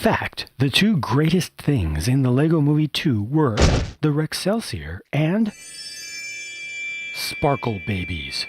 fact, the two greatest things in the Lego Movie 2 were the Rexcelsior and Sparkle Babies.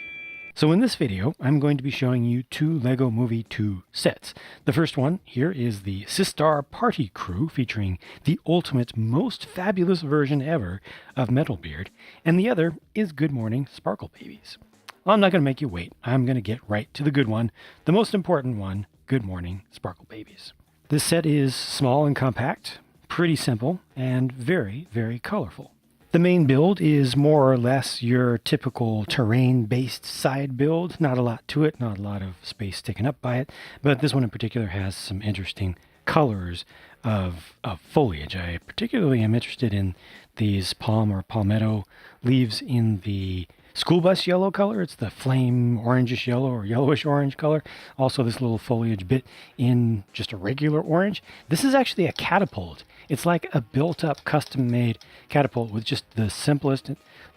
So in this video, I'm going to be showing you two Lego Movie 2 sets. The first one here is the Systar Party Crew, featuring the ultimate, most fabulous version ever of Metalbeard, and the other is Good Morning Sparkle Babies. Well, I'm not going to make you wait. I'm going to get right to the good one, the most important one, Good Morning Sparkle Babies. This set is small and compact, pretty simple, and very, very colorful. The main build is more or less your typical terrain-based side build. Not a lot to it, not a lot of space taken up by it, but this one in particular has some interesting colors of foliage. I particularly am interested in these palm or palmetto leaves in the school bus yellow color. It's the flame orangish yellow or yellowish orange color. Also this little foliage bit in just a regular orange. This is actually a catapult. It's like a built-up, custom-made catapult with just the simplest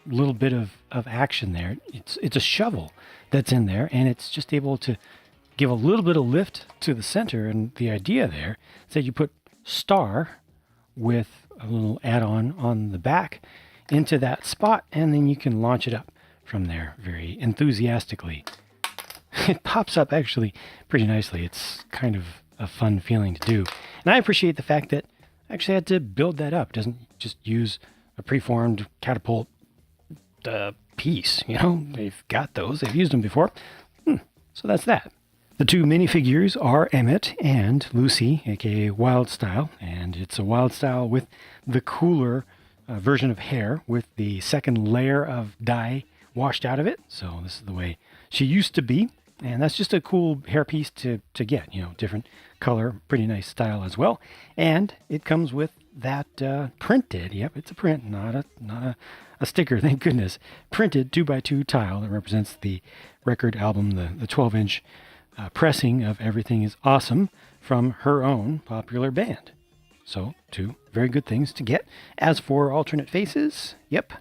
little bit of action there. It's a shovel that's in there, and it's just able to give a little bit of lift to the center. And the idea there is that you put Star with a little add-on on the back into that spot, and then you can launch it up from there very enthusiastically. It pops up actually pretty nicely. It's kind of a fun feeling to do. And I appreciate the fact that I actually had to build that up. It doesn't just use a preformed catapult piece. You know, they've got those. They've used them before. So that's that. The two minifigures are Emmett and Lucy, aka Wild Style. And it's a Wild Style with the cooler version of hair with the second layer of dye washed out of it. So this is the way she used to be. And that's just a cool hairpiece to get, you know, different color, pretty nice style as well. And it comes with that printed, yep, it's a print, not a sticker, thank goodness, printed 2x2 tile that represents the record album, the 12-inch pressing of Everything Is Awesome from her own popular band. So two very good things to get. As for alternate faces, yep,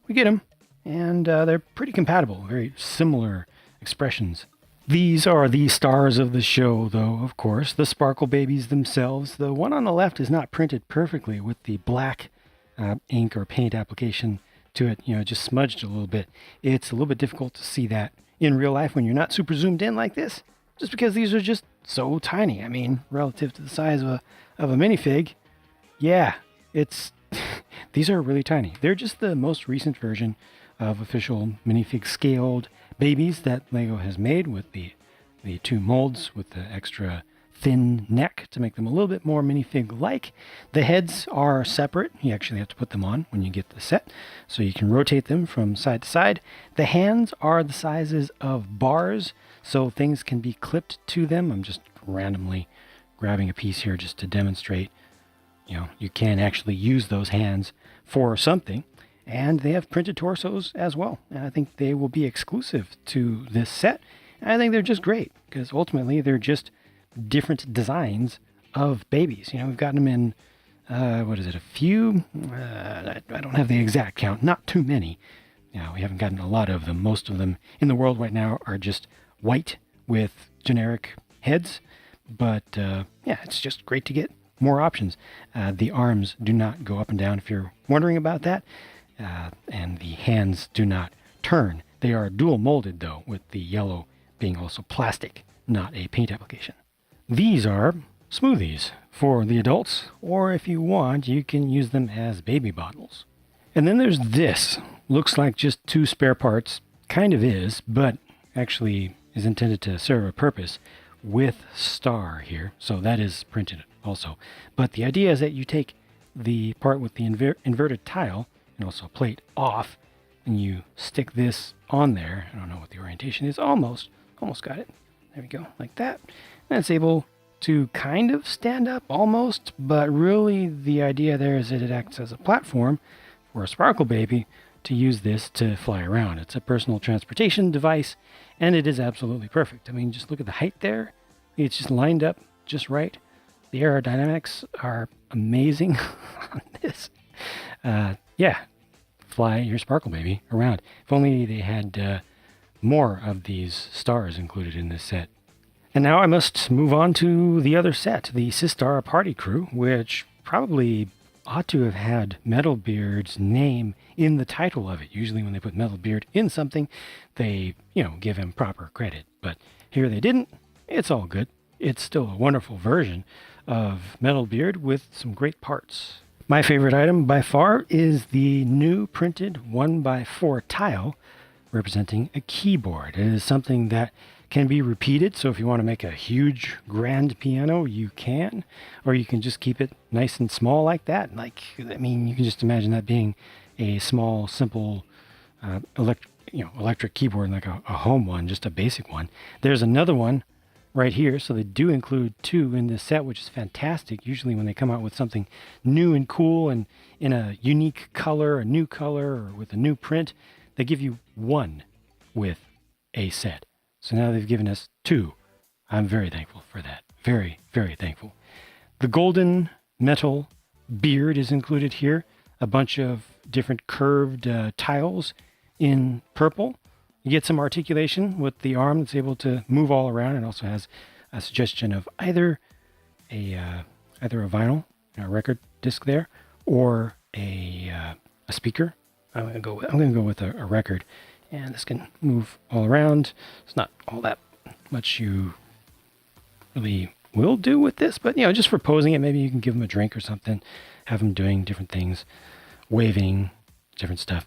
we get them. And they're pretty compatible, very similar expressions. These are the stars of the show, though, of course, the Sparkle Babies themselves. The one on the left is not printed perfectly with the black ink or paint application to it, you know, just smudged a little bit. It's a little bit difficult to see that in real life when you're not super zoomed in like this, just because these are just so tiny. I mean, relative to the size of a minifig, yeah, it's these are really tiny. They're just the most recent version of official minifig scaled babies that Lego has made, with the two molds with the extra thin neck to make them a little bit more minifig-like. The heads are separate. You actually have to put them on when you get the set, so you can rotate them from side to side. The hands are the sizes of bars, so things can be clipped to them. I'm just randomly grabbing a piece here just to demonstrate, you know, you can actually use those hands for something. And they have printed torsos as well. And I think they will be exclusive to this set. And I think they're just great, because ultimately they're just different designs of babies. You know, we've gotten them in, a few? I don't have the exact count. Not too many. You know, we haven't gotten a lot of them. Most of them in the world right now are just white with generic heads. But yeah, it's just great to get more options. The arms do not go up and down, if you're wondering about that. And the hands do not turn. They are dual molded, though, with the yellow being also plastic, not a paint application. These are smoothies for the adults, or if you want, you can use them as baby bottles. And then there's this. Looks like just two spare parts. Kind of is, but actually is intended to serve a purpose with Star here. So that is printed also. But the idea is that you take the part with the inverted tile and also plate off, and you stick this on there. I don't know what the orientation is. Almost got it. There we go, like that. And it's able to kind of stand up, almost, but really the idea there is that it acts as a platform for a Sparkle Baby to use this to fly around. It's a personal transportation device, and it is absolutely perfect. I mean, just look at the height there. It's just lined up just right. The aerodynamics are amazing on this. Yeah, fly your Sparkle Baby around. If only they had more of these stars included in this set. And now I must move on to the other set, the Systar Party Crew, which probably ought to have had Metalbeard's name in the title of it. Usually when they put Metalbeard in something, they, give him proper credit. But here they didn't. It's all good. It's still a wonderful version of Metalbeard with some great parts. My favorite item by far is the new printed 1x4 tile representing a keyboard. It is something that can be repeated, so if you want to make a huge grand piano, you can, or you can just keep it nice and small like that. You can just imagine that being a small, simple electric keyboard, like a home one, just a basic one. There's another one right here, so they do include two in this set, which is fantastic. Usually when they come out with something new and cool and in a unique color, a new color, or with a new print, they give you one with a set. So now they've given us two. I'm very thankful for that. Very, very thankful. The golden metal beard is included here. A bunch of different curved tiles in purple. You get some articulation with the arm that's able to move all around. It also has a suggestion of either a vinyl, a record disc there, or a speaker. I'm gonna go with a record, and this can move all around. It's not all that much you really will do with this, but just for posing it, maybe you can give them a drink or something, have them doing different things, waving, different stuff.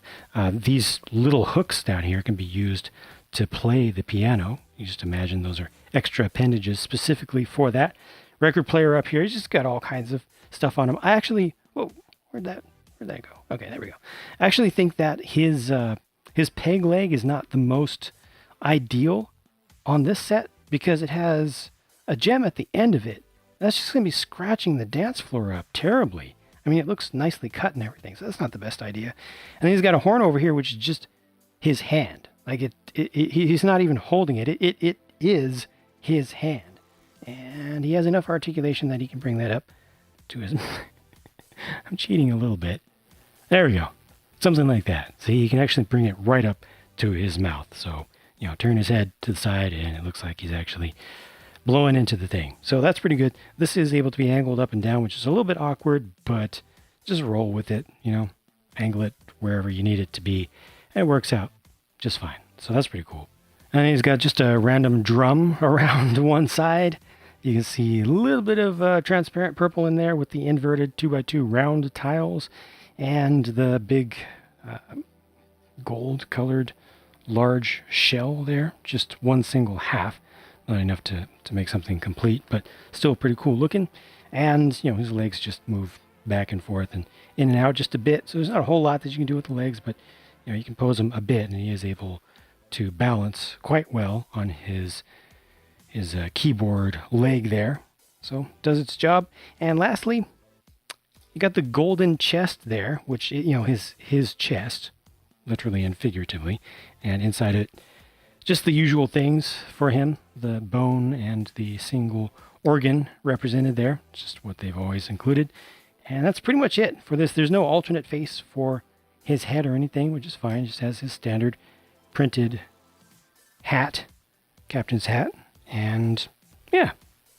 These little hooks down here can be used to play the piano. You just imagine those are extra appendages specifically for that. Record player up here, he's just got all kinds of stuff on him. I actually, whoa, where'd that go? Okay, there we go. I actually think that his peg leg is not the most ideal on this set because it has a gem at the end of it. That's just going to be scratching the dance floor up terribly. I mean, it looks nicely cut and everything, so that's not the best idea. And then he's got a horn over here, which is just his hand. Like he's not even holding it. It is his hand. And he has enough articulation that he can bring that up to his... I'm cheating a little bit. There we go. Something like that. See, he can actually bring it right up to his mouth. So, turn his head to the side and it looks like he's actually blowing into the thing. So that's pretty good. This is able to be angled up and down, which is a little bit awkward, but just roll with it, angle it wherever you need it to be. And it works out just fine. So that's pretty cool. And he's got just a random drum around one side. You can see a little bit of transparent purple in there with the inverted 2x2 round tiles and the big gold colored large shell there. Just one single half. Not enough to make something complete, but still pretty cool looking. And, his legs just move back and forth and in and out just a bit. So there's not a whole lot that you can do with the legs, but, you can pose him a bit, and he is able to balance quite well on his keyboard leg there. So does its job. And lastly, you got the golden chest there, which, his chest, literally and figuratively, and inside it, just the usual things for him, the bone and the single organ represented there, just what they've always included. And that's pretty much it for this. There's no alternate face for his head or anything, which is fine. It just has his standard printed hat, captain's hat. And yeah,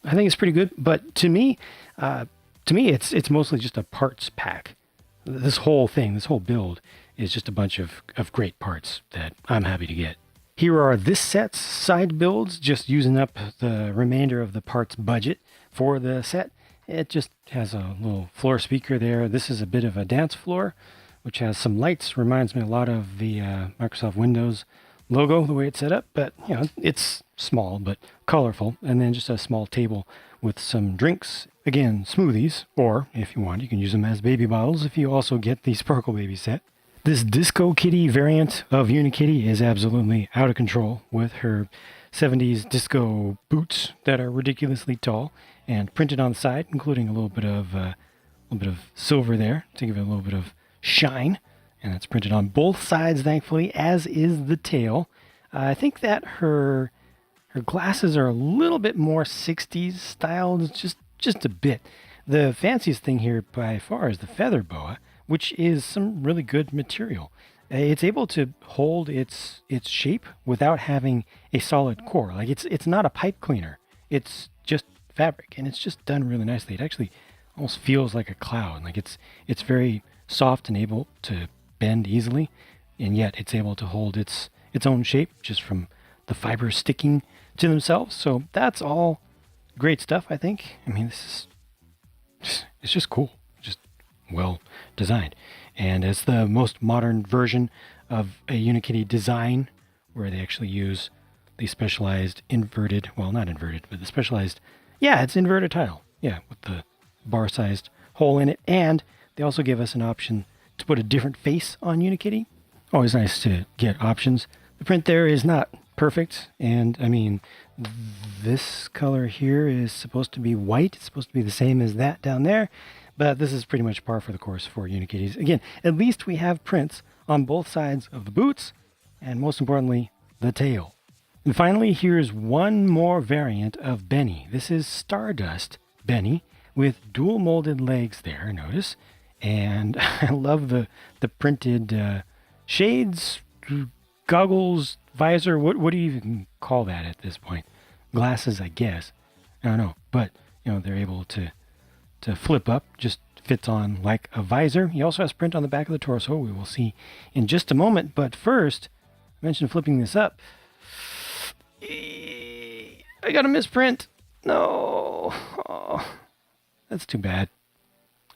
I think it's pretty good. But to me, it's mostly just a parts pack. This whole thing, this whole build is just a bunch of great parts that I'm happy to get. Here are this set's side builds, just using up the remainder of the parts budget for the set. It just has a little floor speaker there. This is a bit of a dance floor, which has some lights. Reminds me a lot of the Microsoft Windows logo, the way it's set up. But, it's small but colorful. And then just a small table with some drinks. Again, smoothies. Or, if you want, you can use them as baby bottles if you also get the Sparkle Baby set. This Disco Kitty variant of Unikitty is absolutely out of control with her 70s disco boots that are ridiculously tall and printed on the side, including a little bit of silver there to give it a little bit of shine. And that's printed on both sides, thankfully, as is the tail. I think that her glasses are a little bit more 60s styled, just a bit. The fanciest thing here by far is the feather boa, which is some really good material. It's able to hold its shape without having a solid core. Like it's not a pipe cleaner. it's just fabric, and it's just done really nicely. It actually almost feels like a cloud. Like it's very soft and able to bend easily, and yet it's able to hold its own shape just from the fibers sticking to themselves. So that's all great stuff, I think. I mean, it's just cool, just well designed. And as the most modern version of a Unikitty design, where they actually use the specialized inverted, well, not inverted, but the specialized, yeah, it's inverted tile. Yeah, with the bar-sized hole in it. And they also give us an option to put a different face on Unikitty. Always nice to get options. The print there is not perfect, and I mean, this color here is supposed to be white. It's supposed to be the same as that down there, but this is pretty much par for the course for Unikitties. Again, at least we have prints on both sides of the boots, and most importantly, the tail. And finally, here's one more variant of Benny. This is Stardust Benny with dual molded legs there, notice. And I love the printed shades, goggles, visor. What do you even call that at this point? Glasses, I guess. I don't know. But, you know, they're able to flip up, just fits on like a visor. He also has print on the back of the torso. We will see in just a moment. But first, I mentioned flipping this up. I got a misprint. No. Oh, that's too bad.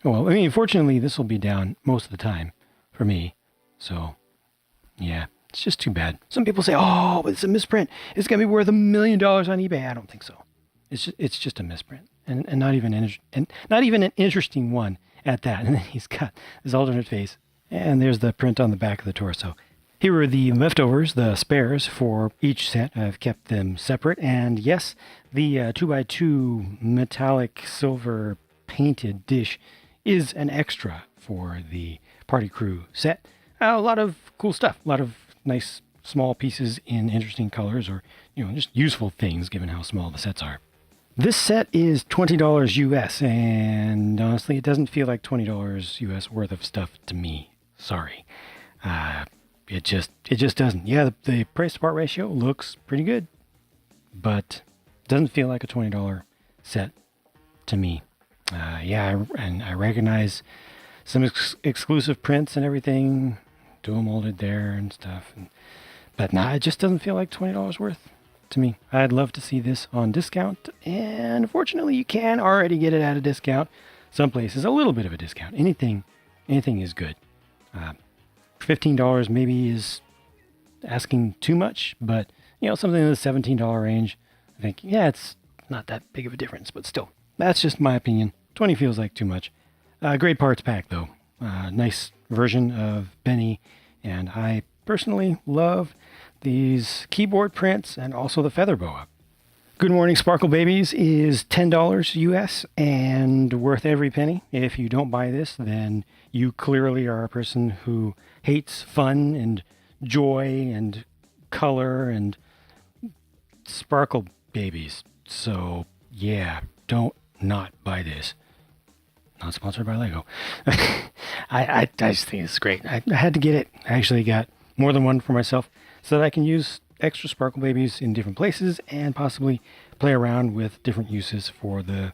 Oh, well, I mean, fortunately, this will be down most of the time for me. So, yeah, it's just too bad. Some people say, oh, it's a misprint. It's going to be worth $1 million on eBay. I don't think so. It's just a misprint. And not even an interesting one at that. And then he's got his alternate face. And there's the print on the back of the torso. Here are the leftovers, the spares for each set. I've kept them separate. And yes, the 2x2 metallic silver painted dish is an extra for the Party Crew set. A lot of cool stuff. A lot of nice small pieces in interesting colors, or, you know, just useful things given how small the sets are. This set is $20 US, and honestly, it doesn't feel like $20 US worth of stuff to me. Sorry. It just doesn't. Yeah, the price to part ratio looks pretty good, but doesn't feel like a $20 set to me. I recognize some exclusive prints and everything, dual molded there and stuff, but nah, it just doesn't feel like $20 worth to me. I'd love to see this on discount, and unfortunately, you can already get it at a discount. Some places a little bit of a discount. Anything is good. $15 maybe is asking too much, but you know, something in the $17 range, I think, yeah, it's not that big of a difference, but still, that's just my opinion. 20 feels like too much. Great parts pack though. Nice version of Benny, and I personally love these keyboard prints and also the feather boa. Good Morning Sparkle Babies is $10 US and worth every penny. If you don't buy this, then you clearly are a person who hates fun and joy and color and sparkle babies. So yeah, don't not buy this. Not sponsored by Lego. I just think it's great. I had to get it. I actually got more than one for myself so that I can use extra sparkle babies in different places and possibly play around with different uses for the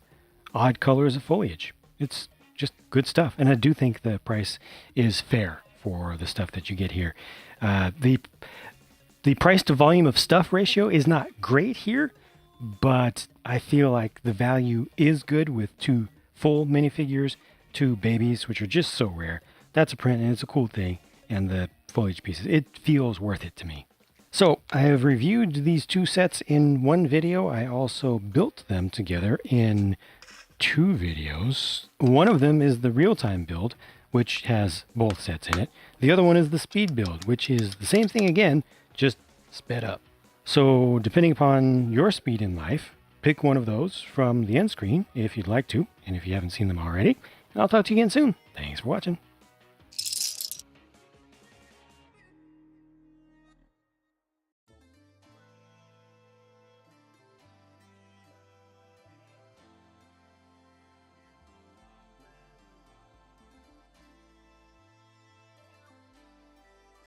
odd colors of foliage. It's just good stuff. And I do think the price is fair for the stuff that you get here. The price to volume of stuff ratio is not great here, but I feel like the value is good with 2 full minifigures, 2 babies, which are just so rare. That's a print and it's a cool thing. And the foliage pieces, it feels worth it to me. So I have reviewed these 2 sets in one video. I also built them together in 2 videos. One of them is the real-time build, which has both sets in it. The other one is the speed build, which is the same thing again, just sped up. So depending upon your speed in life, pick one of those from the end screen if you'd like to, and if you haven't seen them already. And I'll talk to you again soon. Thanks for watching.